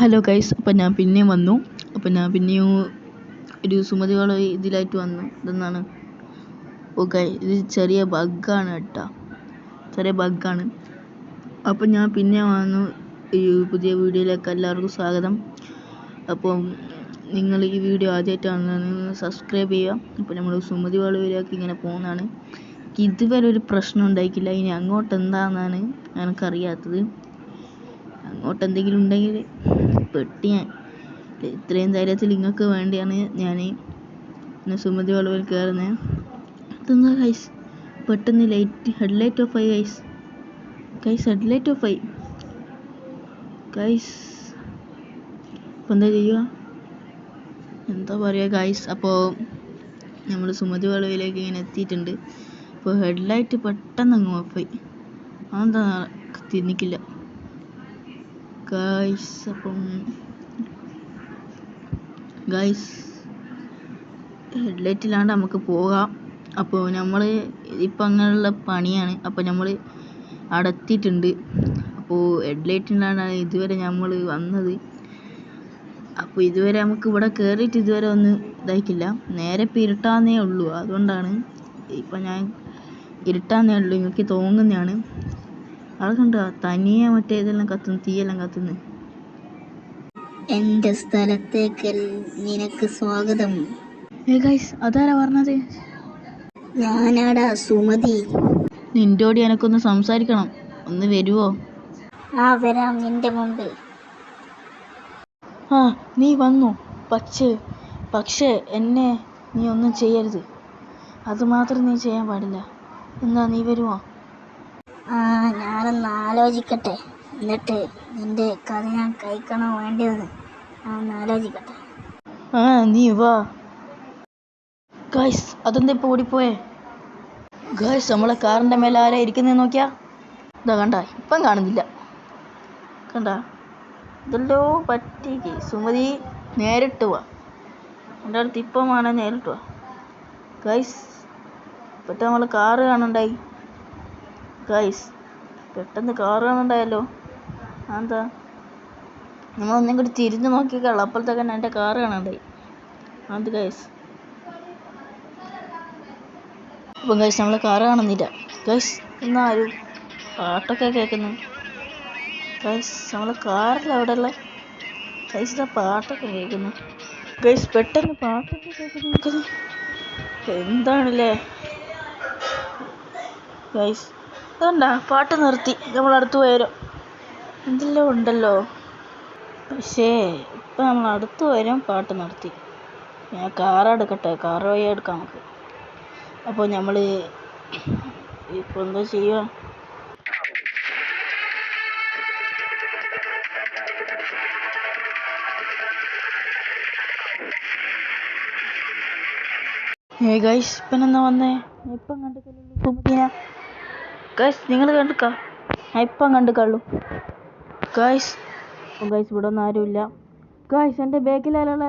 Hello guys, അപ്പം ഞാൻ പിന്നെയും വന്നു. പിന്നെയും ഒരു സുമതി വള ഇതിലായിട്ട് വന്നു. ഇതെന്നാണ് ഇത് ചെറിയ ബഗ്ഗാണ് കേട്ടോ, ചെറിയ ബഗ്ഗാണ്. അപ്പം ഞാൻ പിന്നെ വന്നു. ഈ പുതിയ വീഡിയോയിലേക്ക് എല്ലാവർക്കും സ്വാഗതം. അപ്പം നിങ്ങൾ ഈ വീഡിയോ ആദ്യമായിട്ടാണ് സബ്സ്ക്രൈബ് ചെയ്യുക. അപ്പോൾ നമ്മൾ സുമതി വളവിലേക്ക് ഇങ്ങനെ പോകുന്നതാണ്. ഇതുവരെ ഒരു പ്രശ്നം ഉണ്ടായിട്ടില്ല. ഇനി അങ്ങോട്ട് എന്താണെന്നാണ് എനിക്കറിയാത്തത്. അങ്ങോട്ട് എന്തെങ്കിലും ഉണ്ടെങ്കിൽ പെട്ടി ഞാൻ ഇത്രയും ധൈര്യത്തിൽ നിങ്ങൾക്ക് വേണ്ടിയാണ് ഞാൻ സുമതി വളവിൽ കയറുന്നത്. ഇതെന്താ ഗൈസ്, പെട്ടെന്ന് ഹെഡ്ലൈറ്റ് ഓഫ് ആയി ഗൈസ് ഹെഡ്ലൈറ്റ് ഓഫ് ആയി ഗൈസ്. അപ്പോൾ എന്താ ചെയ്യുക, എന്താ പറയുക ഗൈസ്. അപ്പോൾ നമ്മൾ സുമതി വളവിലേക്ക് ഇങ്ങനെ എത്തിയിട്ടുണ്ട്. അപ്പോൾ ഹെഡ്ലൈറ്റ് പെട്ടെന്ന് അങ്ങ് ഓഫായി. അതെന്താ തിരിഞ്ഞിക്കില്ല ഗൈസ്. അപ്പം ഗൈസ് ഹെഡ്ലൈറ്റില്ലാണ്ട് നമുക്ക് പോകാം. അപ്പോൾ നമ്മൾ ഇപ്പം അങ്ങനെയുള്ള പണിയാണ്. അപ്പോൾ നമ്മൾ അടത്തിയിട്ടുണ്ട്. അപ്പോൾ ഹെഡ്ലൈറ്റില്ലാണ്ടാണ് ഇതുവരെ നമ്മൾ വന്നത്. അപ്പോൾ ഇതുവരെ നമുക്ക് ഇവിടെ കയറിയിട്ട് ഇതുവരെ ഒന്നും ഇതായിട്ടില്ല. നേരെ ഇപ്പം ഇരുട്ടാന്നേ ഉള്ളൂ. അതുകൊണ്ടാണ് ഇപ്പം ഞാൻ ഇരുട്ടാന്നേ ഉള്ളൂ, എനിക്ക് തോന്നുന്നതാണ്. അത് കണ്ടോ, തനിയെ മറ്റേ ഇതെല്ലാം കത്തുന്നു, തീയെല്ലാം കത്തുന്നു. എന്റെ സ്ഥലത്തേക്ക് നിനക്ക് സ്വാഗതം. ഗൈസ്, അതാരാ പറഞ്ഞത്? ഞാനാടാ സുമതി. നിൻ്റോടി എനക്കൊന്ന് സംസാരിക്കണം, ഒന്ന് വരുവോ? വരാം നിന്റെ മുമ്പിൽ. നീ വന്നു. പക്ഷേ എന്നെ നീ ഒന്നും ചെയ്യരുത്. അതുമാത്രം നീ ചെയ്യാൻ പാടില്ല. എന്താ, നീ വരുമോ? ഞാനൊന്ന് ആലോചിക്കട്ടെ. എന്നിട്ട് നിന്റെ കഥ ഞാൻ കഴിക്കണോ വേണ്ടത് ഞാനൊന്ന് ആലോചിക്കട്ടെ. നീ വാ. ഗൈസ്, അതെന്താ ഇപ്പോൾ ഓടിപ്പോയേ? ഗൈസ്, നമ്മളെ കാറിൻ്റെ മേലെ ആരാ ഇരിക്കുന്നത് നോക്കിയാ? ഇതാ കണ്ട, ഇപ്പം കാണുന്നില്ല. കണ്ട, ഇതല്ലോ പറ്റി. സുമതി, നേരിട്ട് വാ. എൻ്റെ അടുത്ത് ഇപ്പം വേണേ നേരിട്ട് വാ. ഗൈസ്, പെട്ടെന്ന് നമ്മളെ കാറ് കാണണ്ടായി. ഗൈസ്, പെട്ടെന്ന് കാറ് കാണണ്ടായല്ലോ. എന്താ, നമ്മളൊന്നും കൂടി തിരിഞ്ഞ് നോക്കിയേക്കാളൂ, അപ്പോഴത്തേക്ക് എൻ്റെ കാറ് കാണണ്ടായി. അത് ഗൈസ്. അപ്പം ഗൈസ്, നമ്മളെ കാറ് കാണുന്നില്ല. ഗൈസ്, എന്നാലും പാട്ടൊക്കെ കേൾക്കുന്നു. ഗൈസ്, നമ്മളെ കാറിൽ അവിടെ ഉള്ള ഗൈസ് പാട്ടൊക്കെ കേൾക്കുന്നു. ഗൈസ്, പെട്ടെന്ന് പാട്ടൊക്കെ കേൾക്കുന്നു. എന്താണല്ലേ ഗൈസ്, അതുകൊണ്ടാ പാട്ട് നിർത്തി. നമ്മളടുത്ത് പോയാലോ? എന്തെല്ലാം ഉണ്ടല്ലോ. പക്ഷേ ഇപ്പം നമ്മൾ അടുത്ത് വരും, പാട്ട് നിർത്തി. ഞാൻ കാറെടുക്കട്ടെ, കാറ് വഴി എടുക്കാം നമുക്ക്. അപ്പോൾ നമ്മൾ ഇപ്പോൾ എന്താ ചെയ്യുക? ഗൈസ്, ഇപ്പം എന്നാ വന്നേ? ഇപ്പം കണ്ടിട്ടില്ല ഗൈസ്. നിങ്ങൾ കണ്ടിക്കാ? ഇപ്പം കണ്ടിക്കള്ളൂ ഗൈസ്. ഇവിടെ ഒന്നും ആരുമില്ല ഗൈസ്. എൻ്റെ ബാക്കിലാലുള്ള